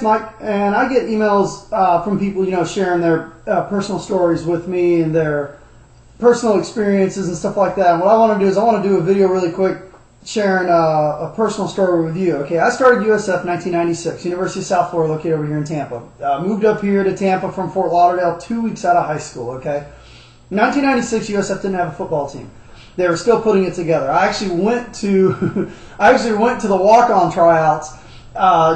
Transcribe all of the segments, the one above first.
it's Mike, and I get emails from people, sharing their personal stories with me and their personal experiences and stuff like that. And what I want to do is I want to do a video really quick sharing a personal story with you. Okay, I started USF 1996, University of South Florida, located over here in Tampa. Moved up here to Tampa from Fort Lauderdale 2 weeks out of high school, okay? In 1996, USF didn't have a football team. They were still putting it together. I actually went to the walk-on tryouts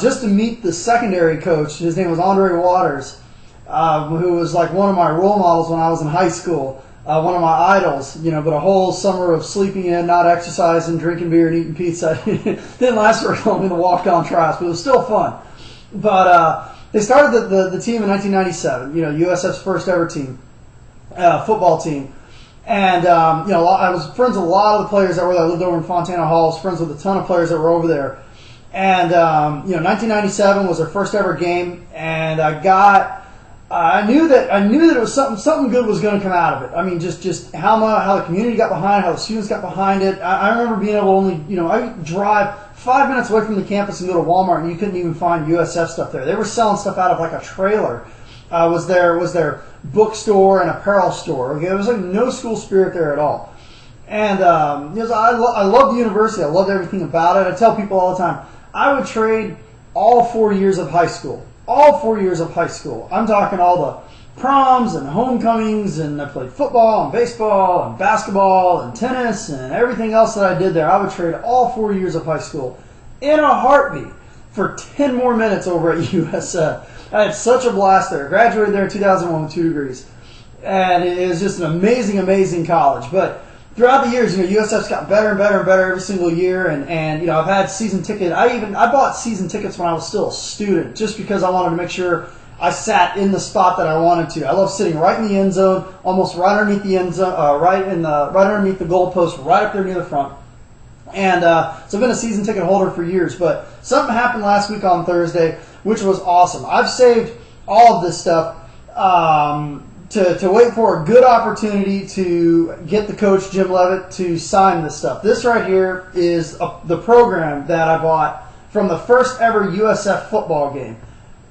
just to meet the secondary coach. His name was Andre Waters, who was like one of my role models when I was in high school, one of my idols. But a whole summer of sleeping in, not exercising, drinking beer, and eating pizza didn't last very long in the walk-on tryouts, but it was still fun. But they started the team in 1997. USF's first ever team, football team. And, I was friends with a lot of the players that were there. I lived over in Fontana Hall. I was friends with a ton of players that were over there. And, 1997 was our first ever game. And I knew that it was something good was going to come out of it. I mean, just how the community got behind it, how the students got behind it. I remember being able to only, I could drive 5 minutes away from the campus and go to Walmart, and you couldn't even find USF stuff there. They were selling stuff out of like a trailer. Was their bookstore and apparel store. Okay, there was like no school spirit there at all. And I loved the university. I loved everything about it. I tell people all the time, I would trade all 4 years of high school. All 4 years of high school. I'm talking all the proms and homecomings, and I played football and baseball and basketball and tennis and everything else that I did there. I would trade all 4 years of high school in a heartbeat for 10 more minutes over at USF. I had such a blast there. I graduated there in 2001 with 2 degrees. And it was just an amazing, amazing college. But throughout the years, USF's gotten better and better and better every single year. And I've had season tickets. I bought season tickets when I was still a student, just because I wanted to make sure I sat in the spot that I wanted to. I love sitting right in the end zone, almost right underneath the end zone, right underneath the goalpost, right up there near the front. And so I've been a season ticket holder for years. But something happened last week on Thursday, which was awesome. I've saved all of this stuff to wait for a good opportunity to get the Coach Jim Leavitt to sign this stuff. This right here is the program that I bought from the first ever USF football game.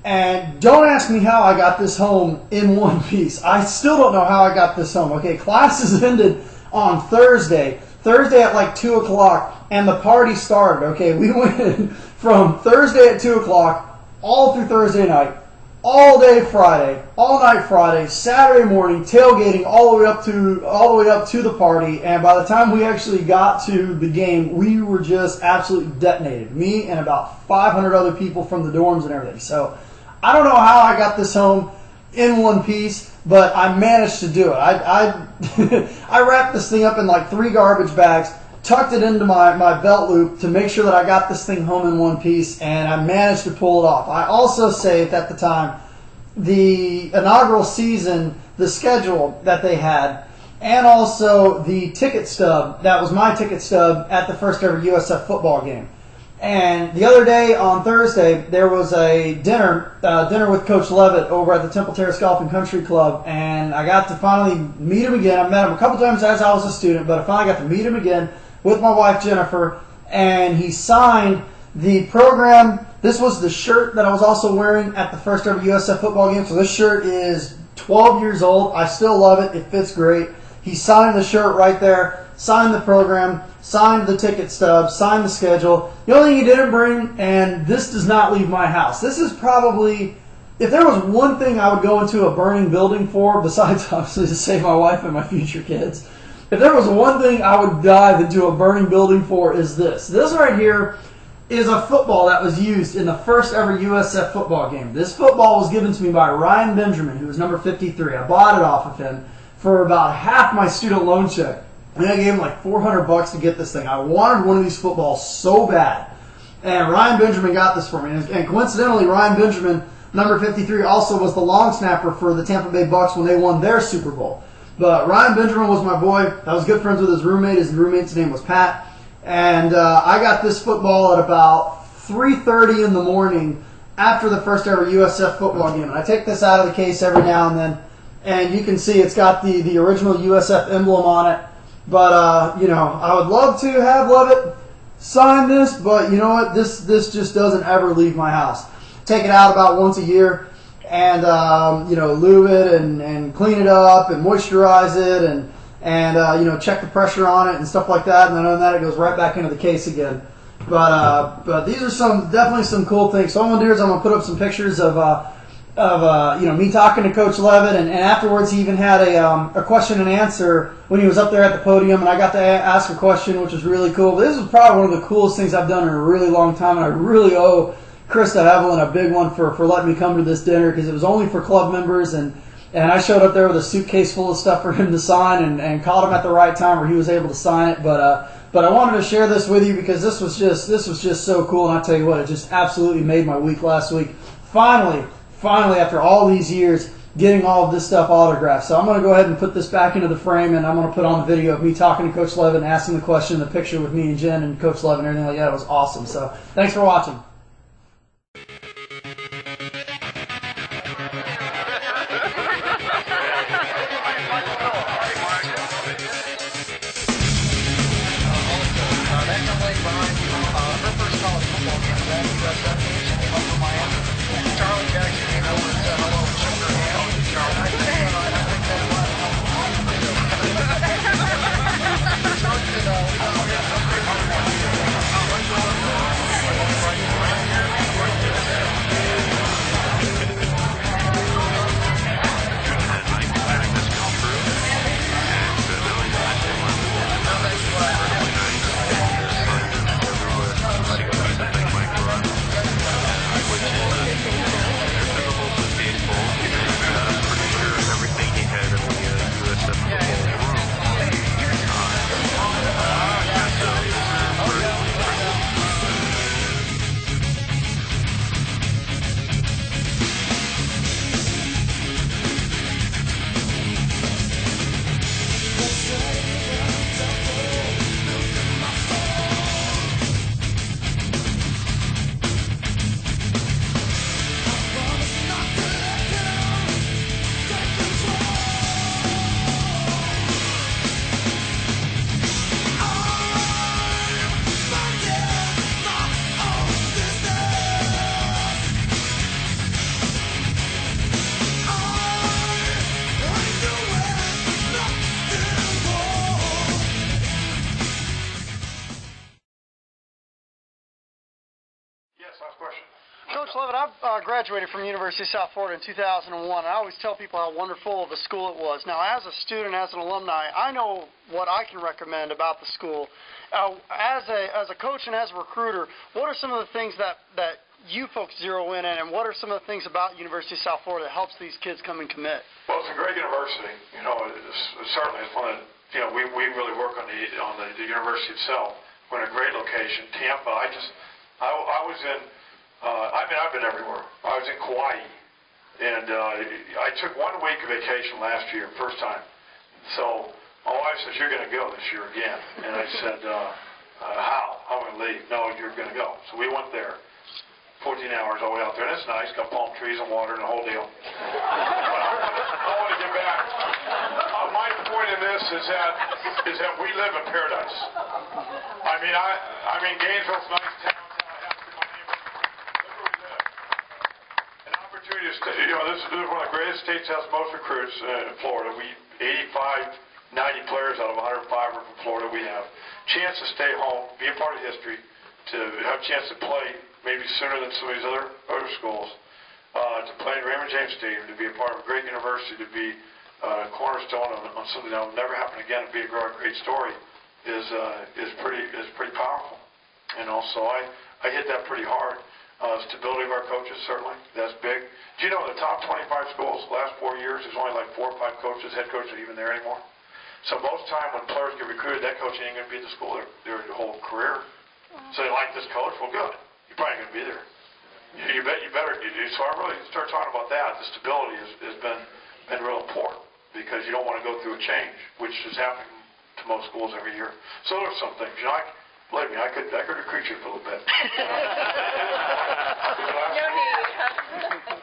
And don't ask me how I got this home in one piece. I still don't know how I got this home. Okay, classes ended on Thursday at like 2 o'clock, and the party started. Okay, we went from Thursday at 2 o'clock all through Thursday night, all day Friday, all night Friday, Saturday morning, tailgating all the way up to the party. And by the time we actually got to the game, we were just absolutely detonated. Me and about 500 other people from the dorms and everything. So I don't know how I got this home in one piece, but I managed to do it. I wrapped this thing up in like 3 garbage bags, tucked it into my belt loop to make sure that I got this thing home in one piece, and I managed to pull it off. I also saved at the time the inaugural season, the schedule that they had, and also the ticket stub. That was my ticket stub at the first ever USF football game. And the other day on Thursday, there was a dinner with Coach Leavitt over at the Temple Terrace Golf and Country Club, and I got to finally meet him again. I met him a couple times as I was a student, but I finally got to meet him again with my wife Jennifer, and he signed the program. This was the shirt that I was also wearing at the first ever USF football game. So this shirt is 12 years old. I still love it. It fits great. He signed the shirt right there, signed the program, signed the ticket stub, signed the schedule. The only thing he didn't bring, and this does not leave my house. This is probably, if there was one thing I would go into a burning building for, besides obviously to save my wife and my future kids, if there was one thing I would dive into a burning building for, is this. This right here is a football that was used in the first ever USF football game. This football was given to me by Ryan Benjamin, who was number 53. I bought it off of him for about half my student loan check. And I gave him like $400 to get this thing. I wanted one of these footballs so bad. And Ryan Benjamin got this for me. And coincidentally, Ryan Benjamin, number 53, also was the long snapper for the Tampa Bay Bucks when they won their Super Bowl. But Ryan Benjamin was my boy. I was good friends with his roommate. His roommate's name was Pat. And I got this football at about 3:30 in the morning after the first ever USF football game. And I take this out of the case every now and then. And you can see it's got the original USF emblem on it. But, I would love to have Leavitt sign this. But you know what? This just doesn't ever leave my house. take it out about once a year and lube it and clean it up and moisturize it and check the pressure on it and stuff like that. And then other than that, it goes right back into the case again. But these are definitely some cool things. So what I'm gonna do is I'm gonna put up some pictures of me talking to Coach Leavitt, and afterwards he even had a question and answer when he was up there at the podium, and I got to ask a question, which was really cool. This is probably one of the coolest things I've done in a really long time, and I really owe Krista Evelyn a big one for letting me come to this dinner, because it was only for club members, and I showed up there with a suitcase full of stuff for him to sign, and caught him at the right time where he was able to sign it. But I wanted to share this with you because this was just so cool, and I tell you what, it just absolutely made my week last week. Finally, after all these years, getting all of this stuff autographed. So I'm going to go ahead and put this back into the frame, and I'm going to put on the video of me talking to Coach Leavitt and asking the question, the picture with me and Jen and Coach Leavitt and everything like that. It was awesome. So thanks for watching. Her first college football game was at USF Football Game. She came up from Miami. Charlie Jackson came over and said hello and shook her hand. And I think that was. Coach Leavitt, I graduated from the University of South Florida in 2001, and I always tell people how wonderful of a school it was. Now, as a student, as an alumni, I know what I can recommend about the school. As a coach and as a recruiter, what are some of the things that you folks zero in on, and what are some of the things about University of South Florida that helps these kids come and commit? Well, it's a great university. Certainly it's one of we really work on the university itself. We're in a great location, Tampa. I was in. I've been everywhere. I was in Kauai, and I took 1 week of vacation last year, first time. So my wife says, "You're going to go this year again." And I said, "How? I'm going to leave." "No, you're going to go." So we went there, 14 hours all the way out there, and it's nice. Got palm trees and water and the whole deal. I want to get back. My point in this is that we live in paradise. I mean, Gainesville's a nice town. This is one of the greatest states that has most recruits in Florida. 85, 90 players out of 105 are from Florida. We have a chance to stay home, be a part of history, to have a chance to play maybe sooner than some of these other schools, to play in Raymond James Stadium, to be a part of a great university, to be a cornerstone on something that will never happen again, and be a great story is pretty powerful. And also, I hit that pretty hard. Stability of our coaches, certainly, that's big. Do you know the top 25 schools the last 4 years, there's only like 4 or 5 coaches, head coaches even there anymore? So most time when players get recruited, that coach ain't going to be at the school their whole career. So they like this coach, well, good. You're probably going to be there. You better. So I really start talking about that. The stability has been real important, because you don't want to go through a change, which is happening to most schools every year. So there's some things. Believe me, I could recruit you for a little bit. No need.